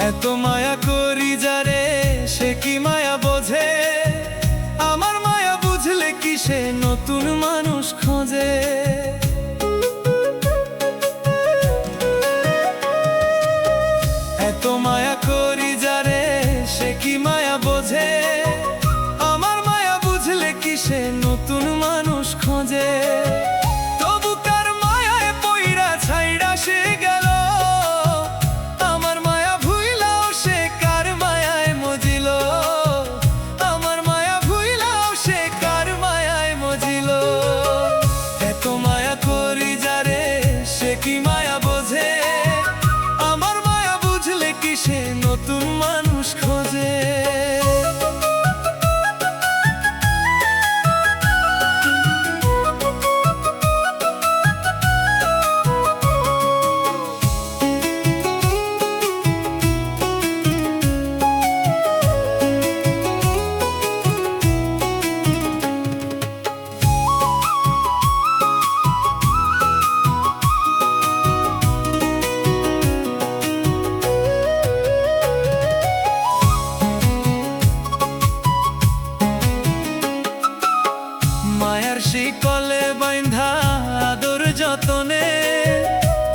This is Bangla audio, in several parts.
এত মায়া করি যারে সে কি মায়া বোঝে, আমার মায়া বুঝলে কি সে নতুন মানুষ খোঁজে। এত মায়া করি যারে সে কি মায়া বোঝে, আমার মায়া বুঝলে কি সে নতুন মানুষ খোঁজে। তবু কার মায়ায় পইরা ছাইড়া সে গেল, আমার মায়া ভুইলাও সে কার মায়ায় মজিল, আমার মায়া ভুইলাও সে কার মায়ায় মজিল। এত মায়া করি যারে সে কি মায়া বোঝে, আমার মায়া বুঝলে কি সে নতুন মানুষ খোঁজে। মায়ার শিকলে বাইন্ধা আদর যতনে,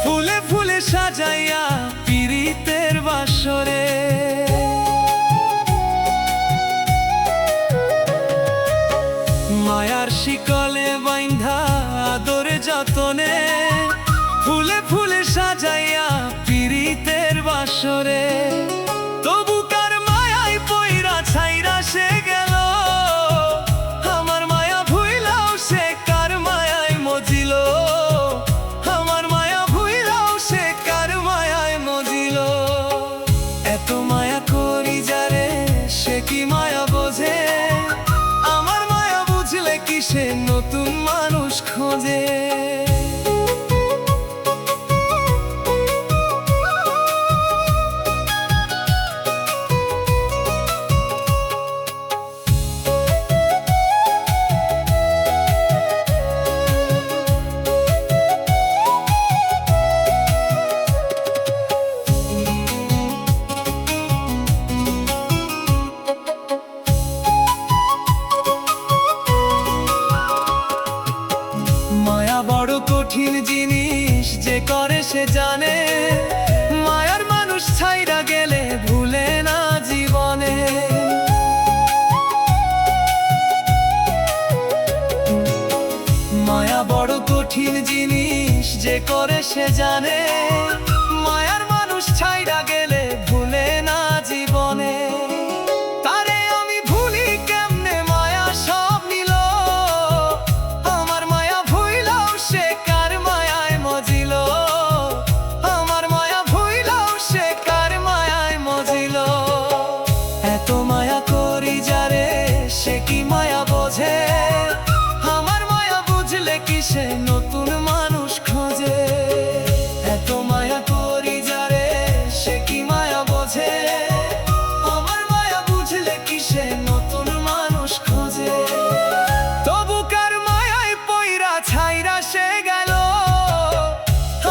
ফুলে ফুলে সাজাইয়া পীড়িতের বাসরে। মায়ার শিকলে বাইন্ধা আদর যতনে, ফুলে ফুলে সাজাইয়া পীড়িতের বাসরে। তবু কার মায়ায় পইরা ছাইরা সে গেল, আমার মায়া ভুইলাও সে কার মায়ায় মজিল, আমার মায়া ভুইলাও সে কার মায়ায় মজিল। এত মায়া করি যারে সে কি মায়া বোঝে, আমার মায়া বুঝলে কি সে নতুন মানুষ খোঁজে। মায়া বড় কঠিন জিনিস, যে করে সে জানে, মায়ার মানুষ ছাইরা গেলে ভুলে না জীবনে। মায়া বড় কঠিন জিনিস, যে করে সে জানে, মায়ার মানুষ ছাইরা গেলে ভুলে না জীবনে। তারে আমি ভুলি কেমনে, মায়া সব নিল, আমার মায়া ভুইলাও সে কার মায়ায় মজিল, আমার মায়া ভুইলাও সে কার মায়ায় মজিল। এত মায়া করি যারে সে কি মায়া বোঝে, আমার মায়া বুঝলে কি সে নতুন মানুষ খোঁজে। এত মায়া করি যারে সে কি মায়া বোঝে, আমার মায়া বুঝলে কি সে নতুন মানুষ খোঁজে। তবু কার মায়ায় পইরা ছাইরা সে গেল,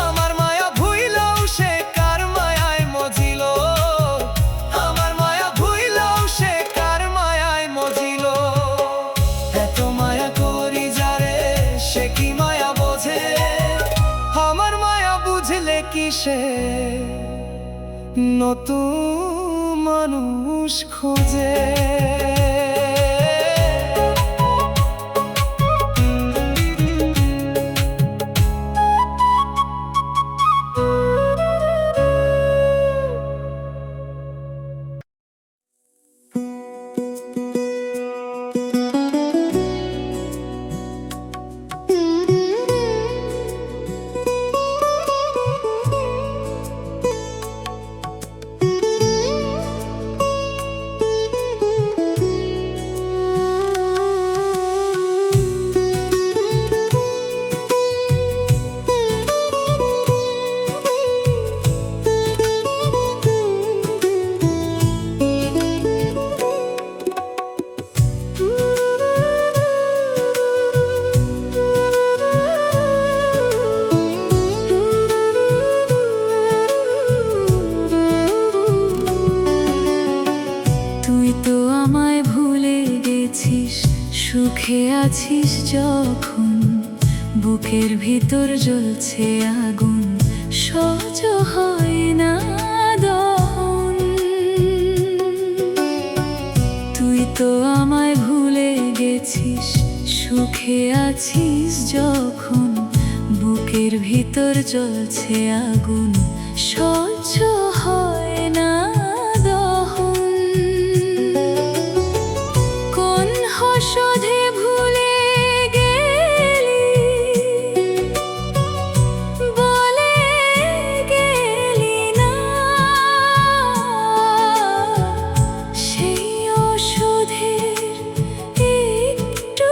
আমার মায়া ভুইলাও সে কার মায়ায় মজিল, আমার মায়া ভুইলাও সে কার মায়ায় মজিল। এত মায়া করি যারে সে কি মায়া বোঝে, আমার মায়া বুঝলে কি সে নতুন মানুষ খোঁজে। আছিস যখন, বুকের ভিতর জ্বলছে আগুন, সহ্য হয় না দহন। তুই তো আমায় ভুলে গেছিস, সুখে আছিস যখন, বুকের ভিতর জ্বলছে আগুন, সহ্য হয় না দহন। কোন হসধে ভুলে গেলি, বলে গেলি না, সেই ওষুধের একটু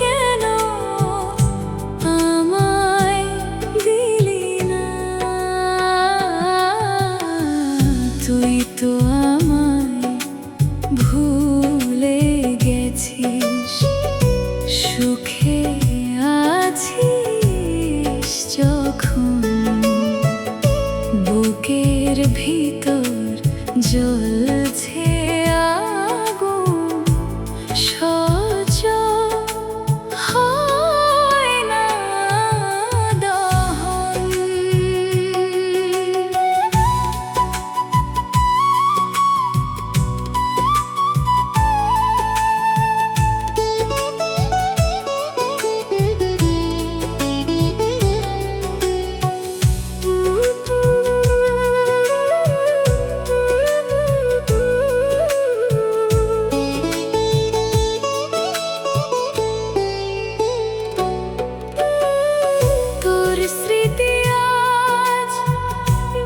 কেন আমায় দিলি না। তুই তো আমায় ভুলে গেছিস, সুখে আছিস যখন, বুকের ভিতর জ্বলছে আগুন, সহ্য হয় না দহন। তোর স্মৃতি আজ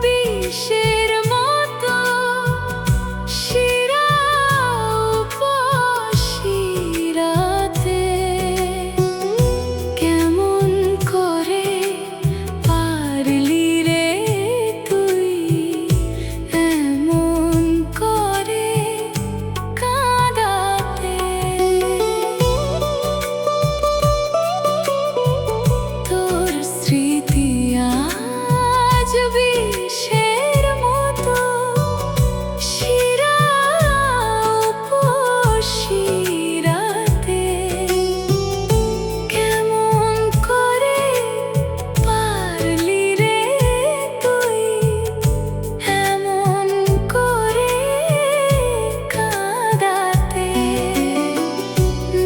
বিষের মতো, শিরা উপশিরাতে। কেমন করে পারলি রে তুই এমন করে কাঁদাতে। তোর স্মৃতি আজ বিষের মতো, শিরা উপশিরাতে। কেমন করে পারলি রে তুই এমন করে কাঁদাতে।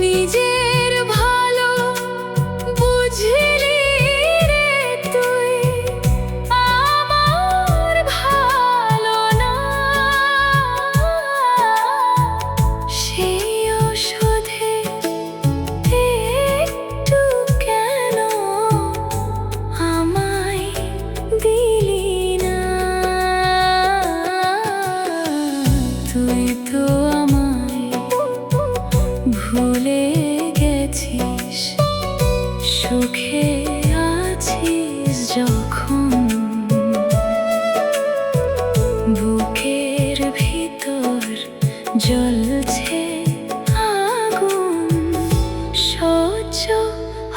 নিজের ভালো বুঝলি রে তুই, আমার ভালো না। সেই ওষুধে একটু কেন আমায় দিলি না। তুই তো আমায় ভুলে গেছিস, সুখে আছিস যখন, বুকের ভিতর জ্বলছে আগুন, সহ্য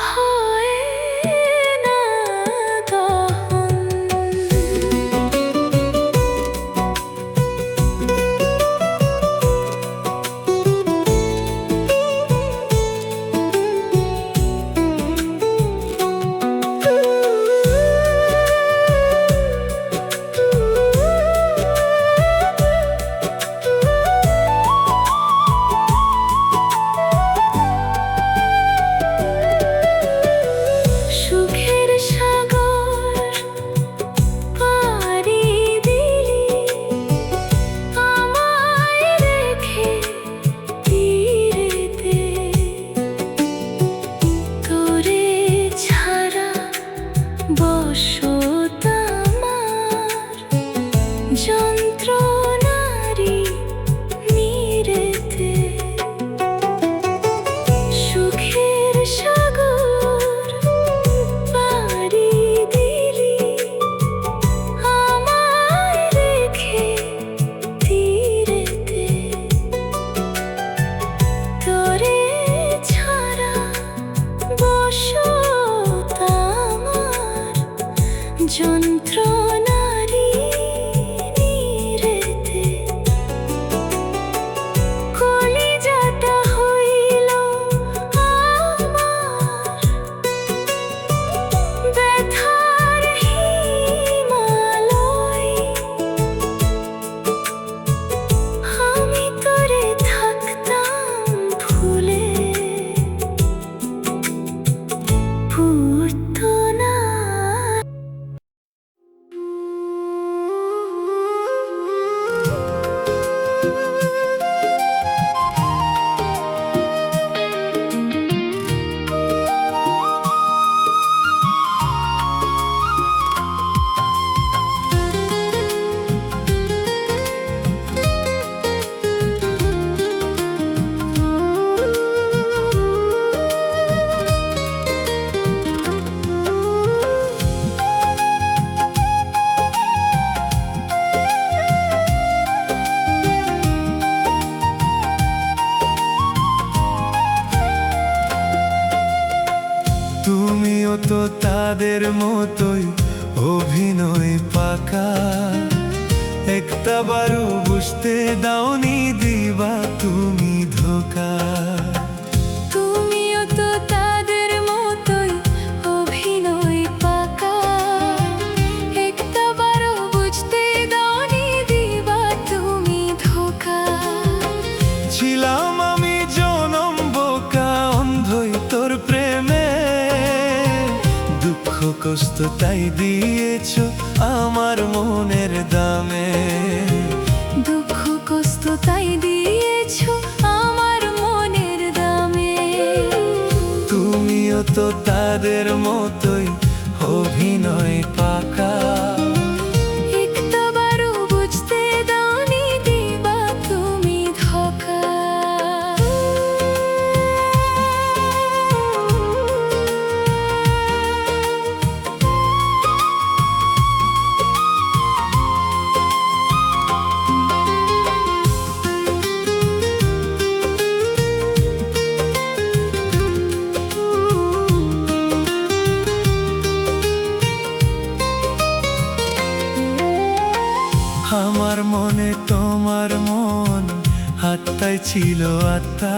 হয় না দহন। সুখের সাগর পাড়ি দিলি, আমায় রেখে তীরেতে। তোরে ছাড়া বসত আমার, যন্ত্রণারি নীড়েতে। সুখের সাগর পাড়ি দিলি, আমায় রেখে তীরেতে। তোরে ছাড়া বসত আমার, যন্ত্রণারি নীড়েতে। মতোই অভিনয় পাকা। একটাবারও বুঝতে দাওনি দিবা তুমি ধোঁকা। তুমিও তো তাদের মতোই অভিনয় পাকা, একটাবারও বুঝতে দাওনি দিবা তুমি ধোঁকা। ছিলাম আমি জনম বোকা, অন্ধই তোর প্রেমে, দুঃখ কষ্ট তাই দিয়েছ আমার মনের দামে। দুঃখ কষ্ট তাই দিয়েছ আমার মনের দামে। তুমিও তো তাদের মতোই অভিনয় পাকা। একটাবারও বুঝতে দাওনি দিবা তুমি ধোঁকা। আমার মনে তোমার মন, আত্মায় ছিল আত্মা,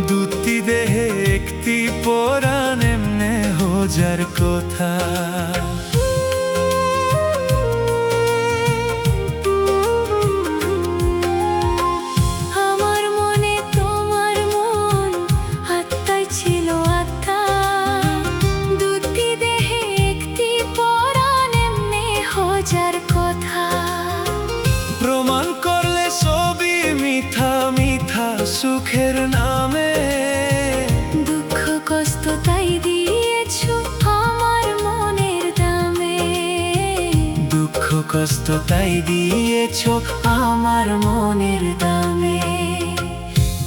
দুটি দেহে একটি পরাণ, এমনে হোজার কথা। আমার মনে তোমার মন, আত্মায় ছিল আত্মা, দুটি দেহে একটি পরাণ, এমনে হাজার কথা। প্রমাণ করলে সবই মিথ্যা মিথ্যা সুখের নামে। দুঃখ কষ্ট তাই দিয়েছ আমার মনের দামে। দুঃখ কষ্ট তাই দিয়েছ আমার মনের দামে।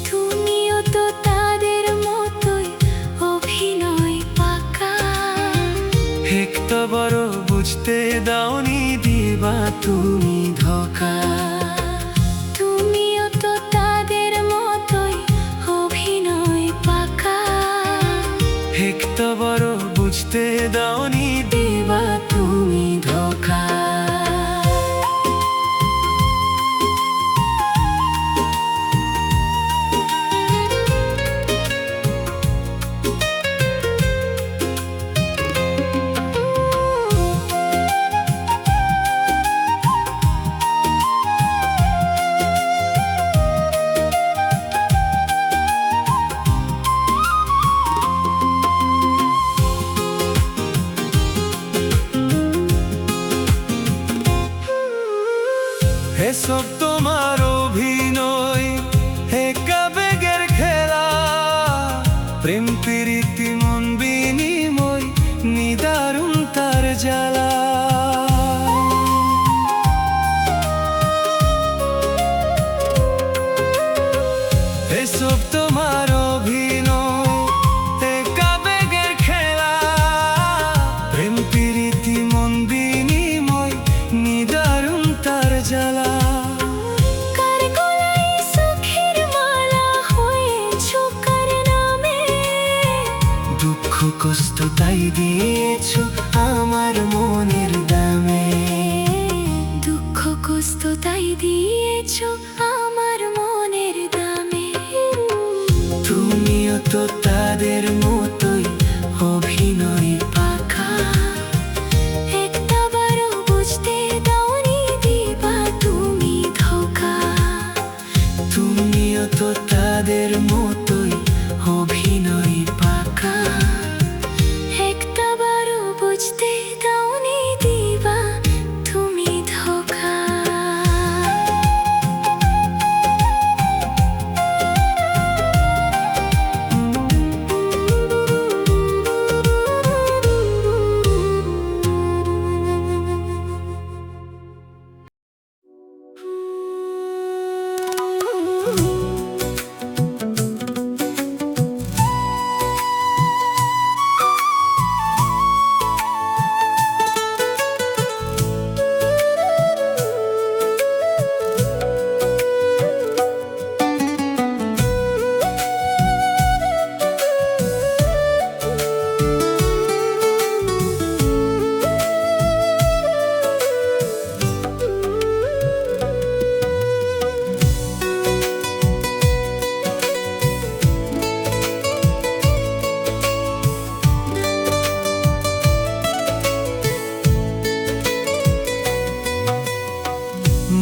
তুমিও তো তাদের মতোই অভিনয় পাকা, একটাবারও বুঝতে দাওনি দিবা তুমি ধোঁকা। তুমিও তো তাদের মতোই অভিনয় পাকা, একটাবারও বুঝতে দাওনি দিবা তুমি ধোঁকা। এসব তোমার অভিনয়, একা বেগের খেলা, প্রেম প্রীতি মন বিনিময়, নিদারুণ তার জ্বালা। এসব তোমার অভিনয়, একা বেগের খেলা, প্রেম প্রীতি মন বিনিময়, নিদারুণ তার জ্বালা। কার গলায় সুখের মালা হয়েছ কার নামে। দুঃখ কষ্ট তাই দিয়েছ আমার মনের দামে। দুঃখ কষ্ট তাই দিয়েছ আমার মনের দামে। তুমিও তো তাদের মতোই অভিনয় পাকা। একটাবারও বুঝতে দাওনি দিবা তুমি ধোঁকা। তুমিও তো তাদের মতোই অভিনয় পাকা। একটাবারও বুঝতে দাওনি দিবা তুমি ধোঁকা।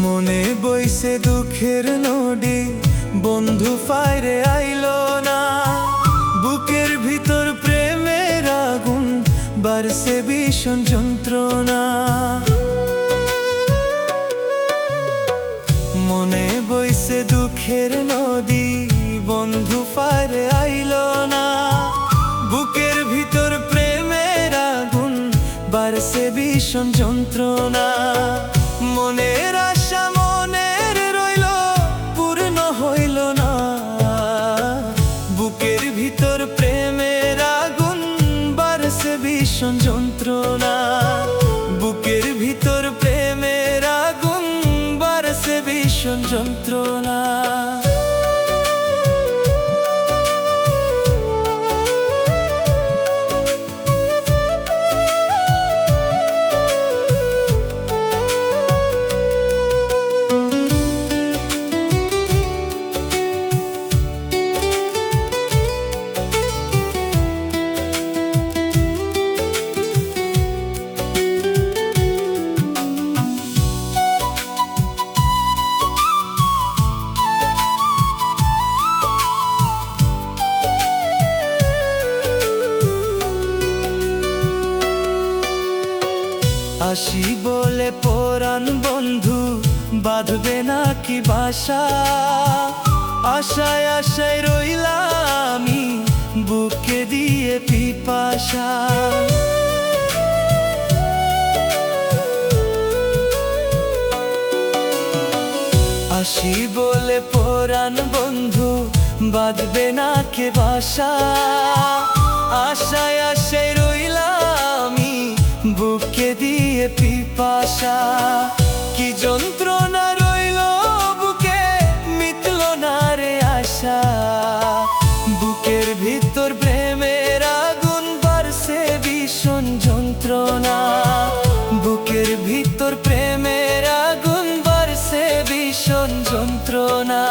মনে বইছে দুঃখের নদী, বন্ধু ফাইরে আইলো না। বুকের ভিতর প্রেমের আগুন, বাড়ছে ভীষণ যন্ত্রণা। মনে বইছে দুঃখের নদী, বন্ধু ফাইরে আইলো না। বুকের ভিতর প্রেমের আগুন, বাড়ছে ভীষণ যন্ত্রণা। মনের আশা মনের রইল, পূর্ণ হইল না। বুকের ভিতর প্রেমের আগুন, বাড়ছে ভীষণ যন্ত্রণা। বুকের ভিতর প্রেমের আগুন, বাড়ছে ভীষণ যন্ত্রণা। আসি বলে পরাণ বন্ধু, বাঁধবে নাকি বাসা। আশায় আশায় রইলাম আমি, বুকে দিয়ে পিপাসা। আসি বলে পরাণ বন্ধু, বাঁধবে নাকি বাসা। আশায় আশায় রইলাম আমি, বুকে দিয়ে পিপাসা। কি যন্ত্রণা রইল বুকে, মিটল না রে আশা। বুকের ভিতর প্রেমের আগুন, বাড়ছে ভীষণ যন্ত্রণা। বুকের ভিতর প্রেমের আগুন, বাড়ছে ভীষণ যন্ত্রণা।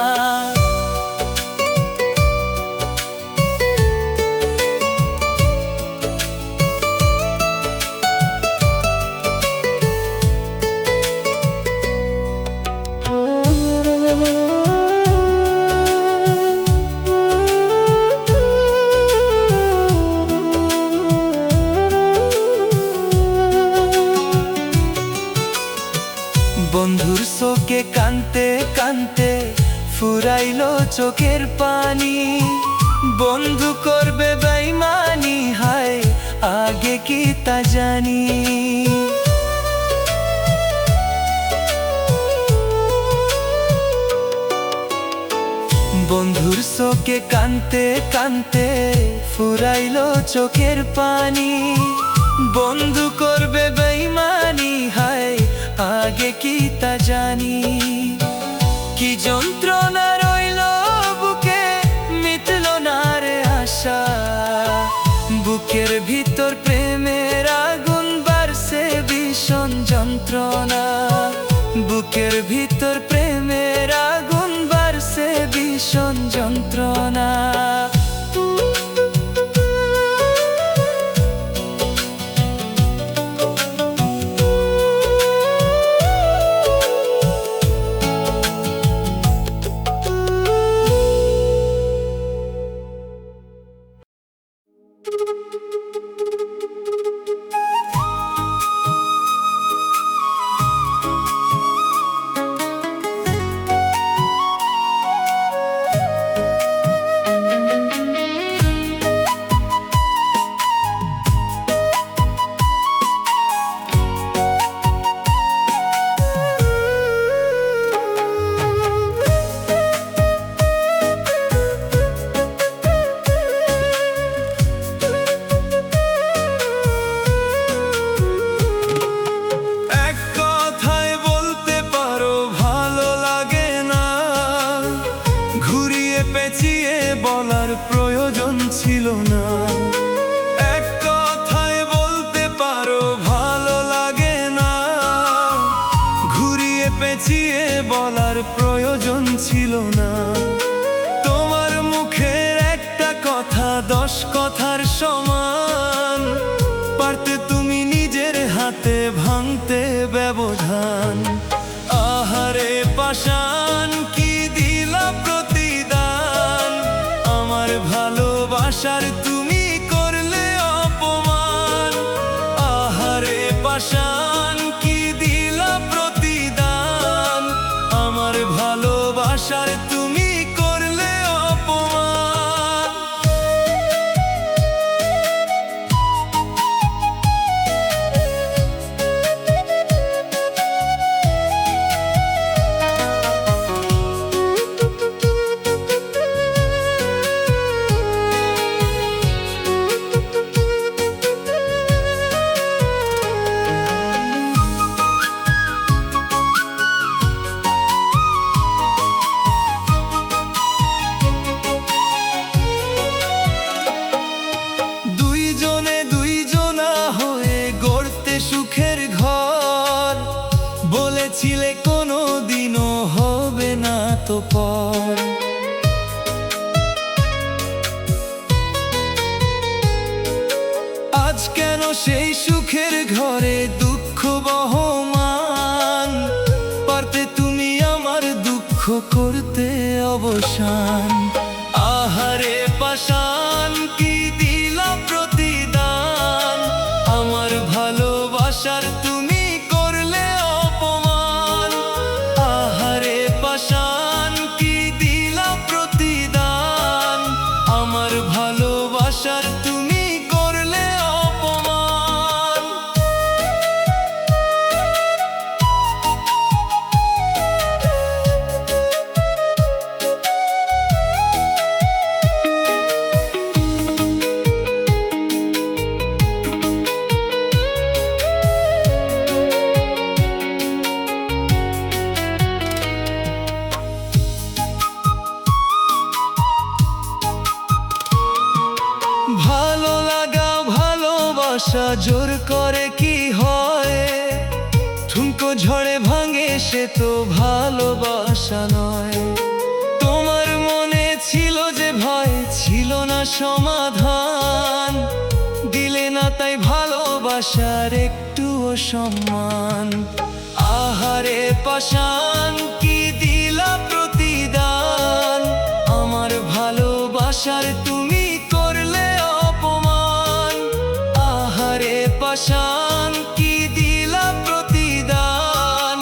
বন্ধুর শোকে কানতে কানতে, ফুরাইলো চোখের পানি। বন্ধু করবে বেইমানি, হায় আগে কি তা জানি। বন্ধুর শোকে কানতে কানতে, ফুরাইলো চোখের পানি। বন্ধু করবে বেইমানি, হায় আগে কি তা জানি। কি যন্ত্রণা রইল বুকে, মিটল না রে আশা। বুকের ভিতর প্রেমের আগুন, বাড়ছে ভীষণ যন্ত্রণা। বুকের ভিতর প্রেমের আগুন, বাড়ছে ভীষণ যন্ত্রণা। বলার প্রয়োজন ছিল না। এক কথায় বলতে পারো ভালো লাগে না, ঘুরিয়ে পেঁচিয়ে বলার প্রয়োজন ছিল না। তোমার মুখের একটা কথা 10 কথার সমান, পারতে তুমি নিজের হাতে ভাঙতে ব্যবধান। আহারে পাষাণ কি দিলা প্রতিদান, আমার ভালোবাসার তুমি করলে অপমান। আহারে পাষাণ কি দিলা প্রতিদান, আমার ভালোবাসার তুমি করলে অপমান। দুইজনে দুইজনা হয়ে গড়তে সুখের ঘর, বলেছিলে কোনো দিনও হবে না তো পর। আজ কেন সেই সুখের ঘরে দুঃখ বহমান, পারতে তুমি আমার দুঃখ করতে অবসান। আহারে পাষাণ কি দিলা প্রতিদান, আমার ভালোবাসার তুমি করলে অপমান। আহারে পাষাণ কি দিলা প্রতিদান, আমার ভালোবাসার তুমি করলে অপমান। ভালো লাগা ভালোবাসা জোর করে কি হয়, ঠুনকো ঝড়ে ভাঙে সে তো ভালোবাসা নয়। তোমার মনে ছিল যে ভয়, ছিল না সমাধান, দিলে না তাই ভালোবাসার একটুও সম্মান। আহারে পাষাণ কি দিলা প্রতিদান, আমার ভালোবাসার তুমি করলে অপমান। আহারে পাষাণ কি দিলা প্রতিদান,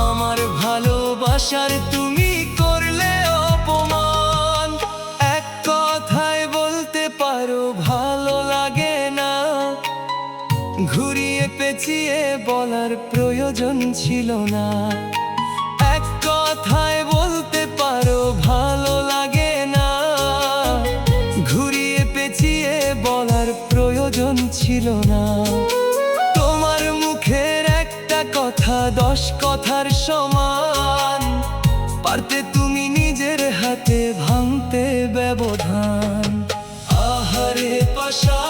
আমার ভালোবাসার তুমি করলে অপমান। এক কথায় বলতে পারো ভালো লাগে না, ঘুরিয়ে পেঁচিয়ে বলার প্রয়োজন ছিল না। এক কথায় বলতে পারো ভালো লাগে না, ঘুরিয়ে পেঁচিয়ে বলার প্রয়োজন ছিল না। তোমার মুখের একটা কথা 10 কথার সমান, পারতে তুমি নিজের হাতে ভাঙতে ব্যবধান। আহারে পাষাণ